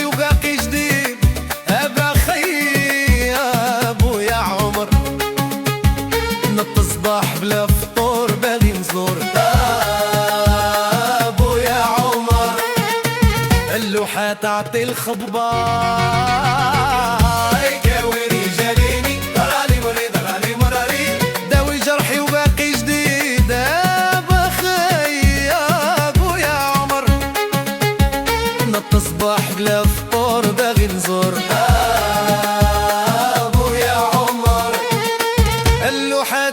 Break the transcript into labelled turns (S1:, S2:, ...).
S1: جرحي وباقي جديد ابا خيي يا ابويا عمر. نط صباح بلا فطور باغي نزور ابويا عمر. اللوحة تعطي الخبار كاوي رجاليني راني مريض راني مراري داوي جرحي وباقي جديد ابا خيي يا ابويا عمر. نط صباح بلا فطور باغي نزور ابويا عمر. اللوحة